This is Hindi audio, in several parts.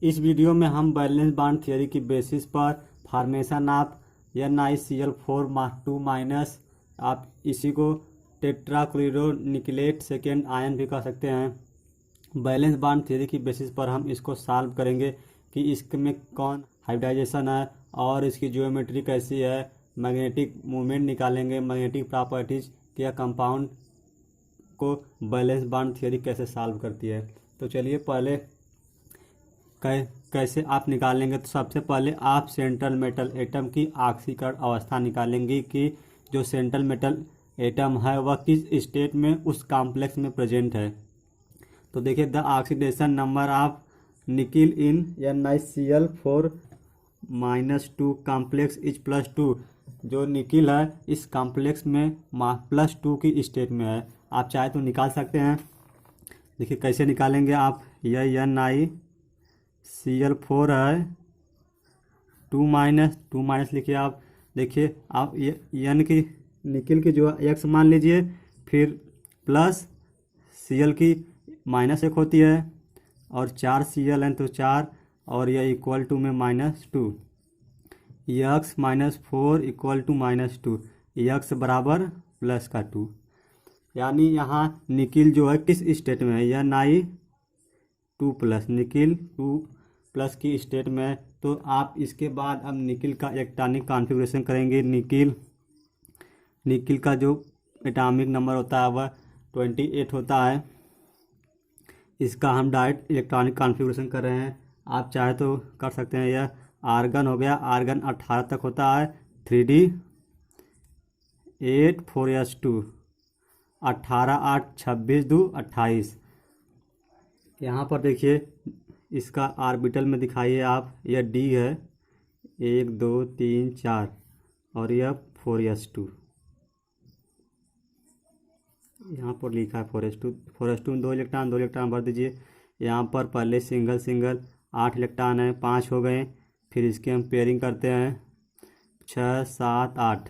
इस वीडियो में हम वैलेंस बॉन्ड थ्योरी की बेसिस पर फॉर्मेशन ऑफ NiCl4 2 माइनस, आप इसी को टेट्राक्लोरोनिकेलेट सेकेंड आयन भी कह सकते हैं। वैलेंस बॉन्ड थ्योरी की बेसिस पर हम इसको सॉल्व करेंगे कि इसमें कौन हाइब्रिडाइजेशन है और इसकी ज्योमेट्री कैसी है। मैग्नेटिक मूवमेंट निकालेंगे, मैग्नेटिक प्रॉपर्टीज या कंपाउंड को वैलेंस बॉन्ड थ्योरी कैसे सॉल्व करती है। तो चलिए पहले कैसे आप निकालेंगे। तो सबसे पहले आप सेंट्रल मेटल एटम की ऑक्सीकरण अवस्था निकालेंगे कि जो सेंट्रल मेटल एटम है वह किस स्टेट में उस कॉम्प्लेक्स में प्रेजेंट है। तो देखिए, the oxidation number of nickel in NiCl4-2 complex is +2। जो निकिल है इस कॉम्प्लेक्स में +2 की स्टेट में है। आप चाहे तो निकाल सकते हैं। देखिए कैसे निकालेंगे आप। यह NiCl4 है, 2 माइनस लिखिए आप। देखिए आप एन की निकिल की जो x मान लीजिए, फिर प्लस Cl की -1 होती है और 4 Cl है तो 4, और यह इक्वल टू में -2। x -4 इक्वल टू -2, x बराबर +2। यानी यहाँ निकिल जो है किस स्टेट में है, यह Ni2+, निकिल 2+ की स्टेट में है। तो आप इसके बाद अब निकिल का इलेक्ट्रॉनिक कॉन्फ़िगरेशन करेंगे। निकिल का जो एटॉमिक नंबर होता है वह 28 होता है। इसका हम डायरेक्ट इलेक्ट्रॉनिक कॉन्फ़िगरेशन कर रहे हैं, आप चाहे तो कर सकते हैं। यह आर्गन हो गया, आर्गन 18 तक होता है, 3D8 4s2, 18 8 26 2 28। यहाँ पर देखिए इसका ऑर्बिटल में दिखाइए आप। यह D है, 1 2 3 4, और यह 4s2 यहाँ पर लिखा है। 4s2 में 2 इलेक्ट्रॉन भर दीजिए। यहाँ पर पहले सिंगल 8 इलेक्ट्रॉन है, 5 हो गए। फिर इसके हम पेयरिंग करते हैं, 6 7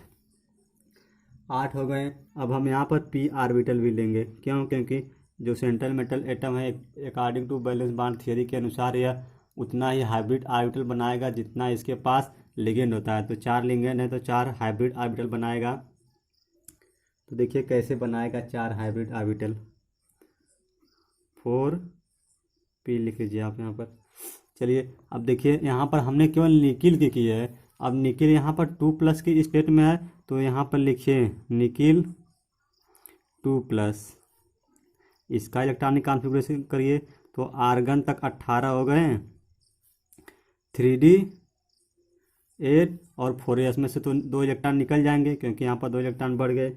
8 हो गए। अब हम यहाँ पर p ऑर्बिटल भी लेंगे। क्यों? क्योंकि जो सेंट्रल मेटल एटम है according to valence bond theory के अनुसार यह उतना ही हाइब्रिड ऑर्बिटल बनाएगा जितना इसके पास लिगेंड होता है। तो 4 लिगेंड है तो 4 हाइब्रिड ऑर्बिटल बनाएगा। तो देखिए कैसे बनाएगा 4 हाइब्रिड ऑर्बिटल। 4p लिख लीजिए आप यहाँ पर। चलिए अब देखिए यहाँ पर हमने केवल निकिल की है। अब निकिल यहाँ पर 2+ की स्टेट में है, तो यहाँ पर लिखिए निकिल 2+। इसका इलेक्ट्रॉनिक कॉन्फ़िगरेशन करिए। तो आर्गन तक 18 हो गए, 3D8 और 4s में से तो 2 इलेक्ट्रॉन निकल जाएंगे क्योंकि यहाँ पर 2 इलेक्ट्रॉन बढ़ गए।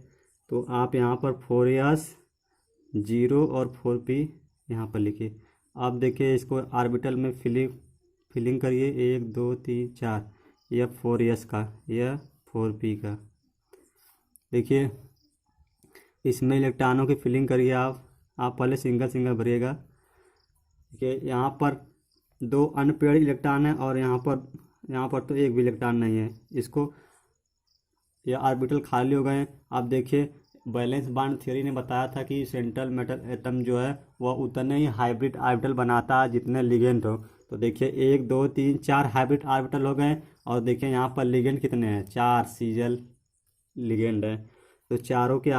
तो आप यहाँ पर 4s 0 और 4p यहाँ पर लिखिए। अब देखिए इसको ऑर्बिटल में फिलिंग करिए, 1 2 3 4। यह 4s का, यह 4p का। देखिए इसमें इलेक्ट्रॉनों की फिलिंग करिए आप पहले सिंगल भरिएगा। देखिए यहाँ पर 2 अनपेयर्ड इलेक्ट्रॉन है और यहाँ पर तो एक भी इलेक्ट्रॉन नहीं है। इसको ये ऑर्बिटल खाली हो गए। अब देखिए वैलेंस बॉन्ड थ्योरी ने बताया था कि सेंट्रल मेटल एटम जो है वह उतने ही हाइब्रिड ऑर्बिटल बनाता है जितने लिगेंड हो। तो देखिए 1 2 3 4 हाइब्रिड ऑर्बिटल हो गए। और देखिए यहाँ पर लिगेंड कितने हैं, 4 Cl लिगेंड है। तो चारों के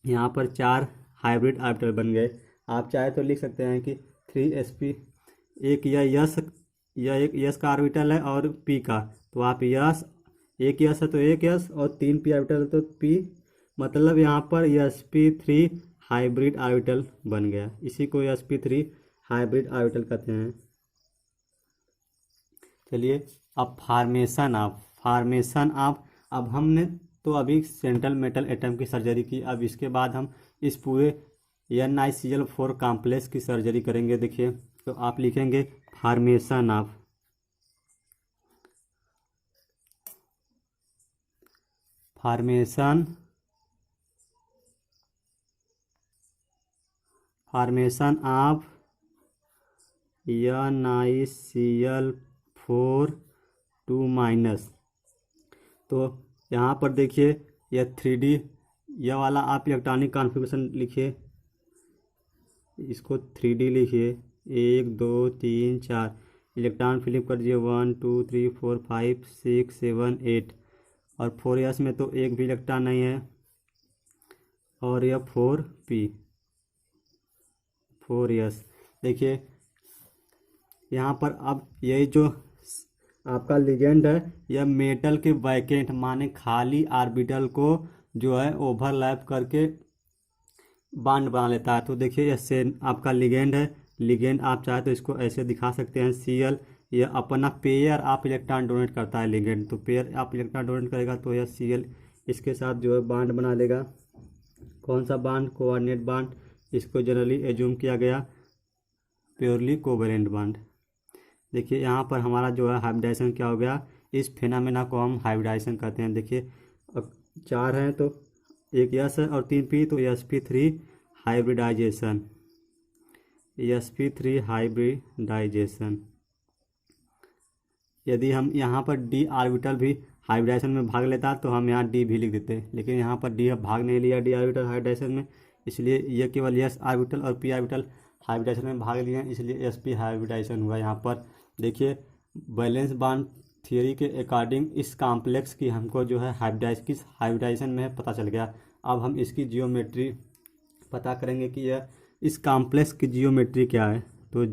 यहाँ पर 4 हाइब्रिड ऑर्बिटल बन गए। आप चाहे तो लिख सकते हैं कि 3sp, एक एक यस का ऑर्बिटल है और p का। तो आप एक यस है तो एक यस और 3 p ऑर्बिटल है तो p, मतलब यहाँ पर sp3 हाइब्रिड ऑर्बिटल बन गया। इसी को sp3 हाइब्रिड ऑर्बिटल कहते हैं। चलिए अब फॉर्मेशन ऑफ अब हमने तो अभी सेंट्रल मेटल एटम की सर्जरी की। अब इसके बाद हम इस पूरे NiCl4 कॉम्प्लेक्स की सर्जरी करेंगे। देखिए तो आप लिखेंगे फॉर्मेशन ऑफ NiCl4 2-। तो यहाँ पर देखिए यह 3D, यह वाला आप इलेक्ट्रॉनिक कॉन्फ़िगरेशन लिखिए, इसको 3D लिखिए, 1 2 3 4। इलेक्ट्रॉन फ्लिप कर दीजिए 1 2 3 4 5 6 7 8 और 4s में तो एक भी इलेक्ट्रॉन नहीं है। और यह 4s देखिए यहाँ पर। अब यही जो आपका लिगेंड है यह मेटल के वैकेंट माने खाली ऑर्बिटल को जो है ओवरलैप करके बॉन्ड बना लेता है। तो देखिए यह से आपका लिगेंड है। लिगेंड आप चाहे तो इसको ऐसे दिखा सकते हैं Cl। यह अपना पेयर आप इलेक्ट्रॉन डोनेट करता है लिगेंड, तो पेयर आप इलेक्ट्रॉन डोनेट करेगा तो यह Cl इसके साथ जो है बॉन्ड बना लेगा। कौन सा बॉन्ड? Coordinate bond. इसको जनरली एज्यूम किया गया प्योरली कोवेलेंट बॉन्ड। देखिए यहाँ पर हमारा जो है हाइब्रिडाइजेशन क्या हो गया, इस फिनोमेना को हम हाइब्रिडाइजेशन कहते हैं। देखिए अब 4 हैं तो एक यस है और 3 पी, तो sp3 हाइब्रिडाइजेशन, sp3 हाइब्रिडाइजेशन। यदि हम यहाँ पर डी ऑर्बिटल भी हाइब्रिडाइजेशन में भाग लेता तो हम यहाँ डी भी लिख देते, लेकिन यहाँ पर डी भाग नहीं लिया डी ऑर्बिटल हाइब्रिडाइजेशन में, इसलिए ये केवल एस ऑर्बिटल और पी ऑर्बिटल हाइब्रिडाइजेशन में भाग लिए हैं, इसलिए sp हाइब्रिडाइजेशन हुआ यहाँ पर। देखिए वैलेंस बॉन्ड थियरी के अकॉर्डिंग इस कॉम्प्लेक्स की हमको जो है किस हाइब्रिडाइजेशन में पता चल गया। अब हम इसकी जियोमेट्री पता करेंगे कि यह इस कॉम्प्लेक्स की जियोमेट्री क्या है। तो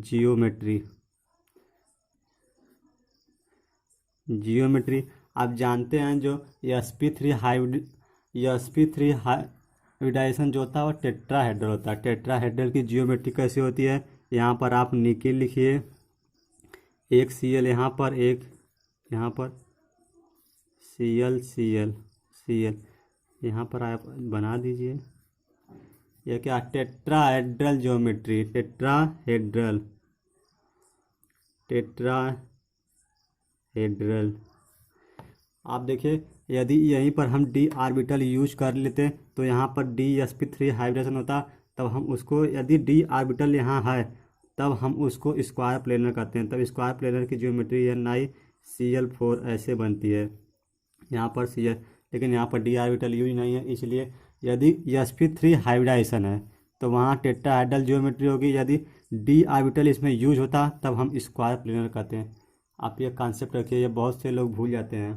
जियोमेट्री आप जानते हैं जो sp3 हाइब्रिडाइजेशन जो होता है वो टेट्राहेड्रल होता है। टेट्राहेड्रल की जियोमेट्री कैसी होती है? यहाँ पर आप निकेल लिखिए, एक Cl यहाँ पर, एक यहाँ पर Cl यहाँ पर आप बना दीजिए। यह क्या? Tetrahedral geometry, tetrahedral. आप देखिए यदि यहीं पर हम डी ऑर्बिटल यूज कर लेते तो यहाँ पर sp3 हाइब्रिडेशन होता, तब हम उसको, यदि डी ऑर्बिटल यहाँ है तब हम उसको स्क्वायर प्लेनर कहते हैं। तब स्क्वायर प्लेनर की ज्योमेट्री NiCl4 ऐसे बनती है यहाँ पर Cl, लेकिन यहाँ पर डी ऑर्बिटल यूज नहीं है, इसलिए यदि sp3 हाइब्रिडाइजेशन है तो वहाँ टेट्राहेड्रल ज्योमेट्री होगी। यदि डी ऑर्बिटल इसमें यूज होता तब हम स्क्वायर प्लेनर कहते हैं। आप ये कॉन्सेप्ट रखिए, ये बहुत से लोग भूल जाते हैं।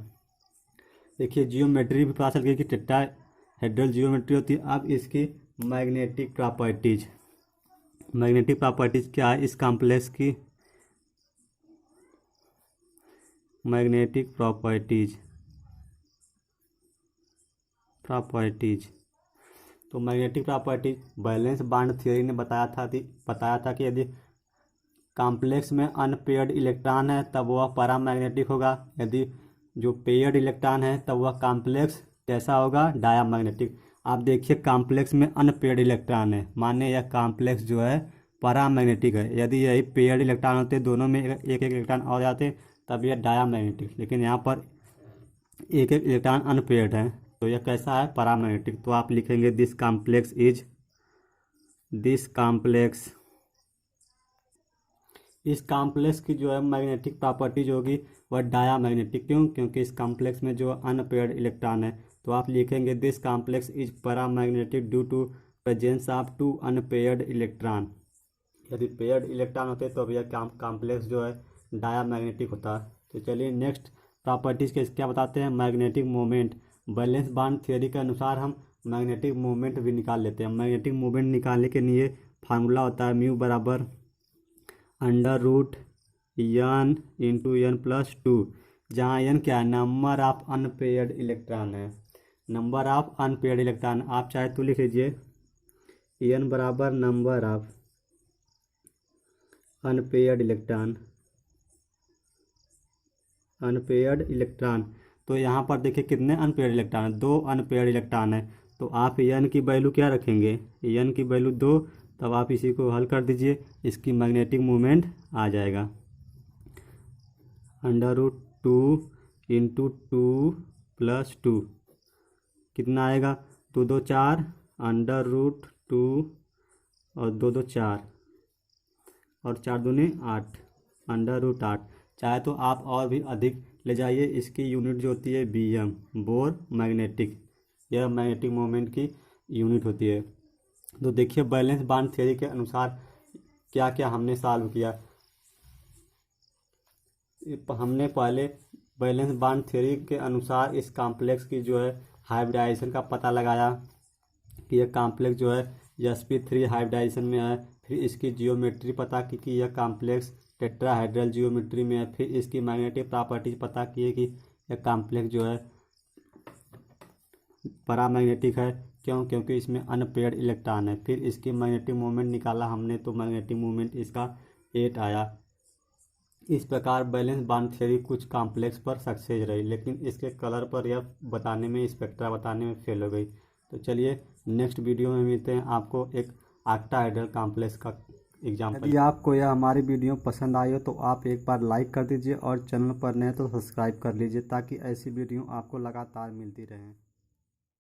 देखिए जियोमेट्री भी पता चल गई कि टेट्राहेड्रल जियोमेट्री होती है। अब इसकी मैग्नेटिक प्रॉपर्टीज, क्या है इस कॉम्प्लेक्स की? मैग्नेटिक प्रॉपर्टीज तो magnetic properties valence bond theory ने बताया था कि यदि कॉम्प्लेक्स में अनपेयर्ड इलेक्ट्रॉन है तब वह पैरामैग्नेटिक होगा, यदि जो पेयर्ड इलेक्ट्रॉन है तब वह कॉम्प्लेक्स कैसा होगा? डायामैग्नेटिक। आप देखिए कॉम्प्लेक्स में अनपेयर्ड इलेक्ट्रॉन है, माने यह कॉम्प्लेक्स जो है पैरामैग्नेटिक है। यदि यही पेयर्ड इलेक्ट्रॉन होते, दोनों में एक एक इलेक्ट्रॉन और जाते, तब यह डायामैग्नेटिक। लेकिन यहाँ पर एक एक इलेक्ट्रॉन अनपेयर्ड है तो यह कैसा है? पैरामैग्नेटिक। तो आप लिखेंगे दिस कॉम्प्लेक्स इस कॉम्प्लेक्स की जो है मैग्नेटिक प्रॉपर्टीज होगी वह डायामैग्नेटिक। क्यों? क्योंकि इस कॉम्प्लेक्स में जो अनपेयर्ड इलेक्ट्रॉन है, तो आप लिखेंगे this complex is paramagnetic due to presence of 2 unpaired electron. यदि पेयर्ड इलेक्ट्रॉन होते तो यह कॉम्प्लेक्स जो है डायामैग्नेटिक होता। तो चलिए नेक्स्ट प्रॉपर्टीज के क्या बताते हैं। Magnetic moment, valence bond theory के अनुसार हम मैग्नेटिक मोमेंट भी निकाल लेते हैं। मैग्नेटिक मोमेंट निकालने के लिए फार्मूला होता है म्यू बराबर √n × n+2, जहाँ n क्या है? नंबर ऑफ अनपेयर्ड इलेक्ट्रॉन है, नंबर ऑफ अनपेयर्ड इलेक्ट्रॉन। आप चाहे तो लिख लीजिए n बराबर नंबर ऑफ अनपेयर्ड इलेक्ट्रॉन। तो यहाँ पर देखिए कितने अनपेयर्ड इलेक्ट्रॉन है? 2 अनपेयर्ड इलेक्ट्रॉन है। तो आप n की वैल्यू क्या रखेंगे? n की वैल्यू 2, तब आप इसी को हल कर दीजिए, इसकी मैग्नेटिक मूवमेंट आ जाएगा √2 × 2+2 कितना आएगा? 2 2 4, √2 और 2 2 4 और 4 दूनी 8, √8। चाहे तो आप और भी अधिक ले जाइए, इसकी यूनिट जो होती है Bm, बोर मैग्नेटिक, यह मैग्नेटिक मोमेंट की यूनिट होती है। तो देखिए वैलेंस बॉन्ड थ्योरी के अनुसार क्या क्या हमने सॉल्व किया। हमने पहले वैलेंस बॉन्ड थ्योरी के अनुसार इस कॉम्प्लेक्स की जो है हाइब्रिडाइजेशन का पता लगाया कि यह कॉम्प्लेक्स जो है sp3 हाइब्रिडाइजेशन में है। फिर इसकी जियोमेट्री पता की कि यह कॉम्प्लेक्स टेट्राहेड्रल जियोमेट्री में है। फिर इसकी मैग्नेटिक प्रॉपर्टीज पता की है कि यह कॉम्प्लेक्स जो है पैरामैग्नेटिक है। क्यों? क्योंकि इसमें अनपेयर्ड इलेक्ट्रॉन है। फिर इसकी मैग्नेटिक मोमेंट निकाला हमने, तो मैग्नेटिक मोमेंट इसका 8 आया। इस प्रकार वैलेंस बॉन्ड थ्योरी कुछ कॉम्प्लेक्स पर सक्सेस रही, लेकिन इसके कलर पर यह बताने में, स्पेक्ट्रा बताने में फेल हो गई। तो चलिए नेक्स्ट वीडियो में मिलते हैं आपको एक ऑक्टाहेड्रल कॉम्प्लेक्स का एग्जाम्पल। यदि आपको यह हमारी वीडियो पसंद आई हो तो आप एक बार लाइक कर दीजिए और चैनल पर नए तो सब्सक्राइब कर लीजिए, ताकि ऐसी वीडियो आपको लगातार मिलती रहे।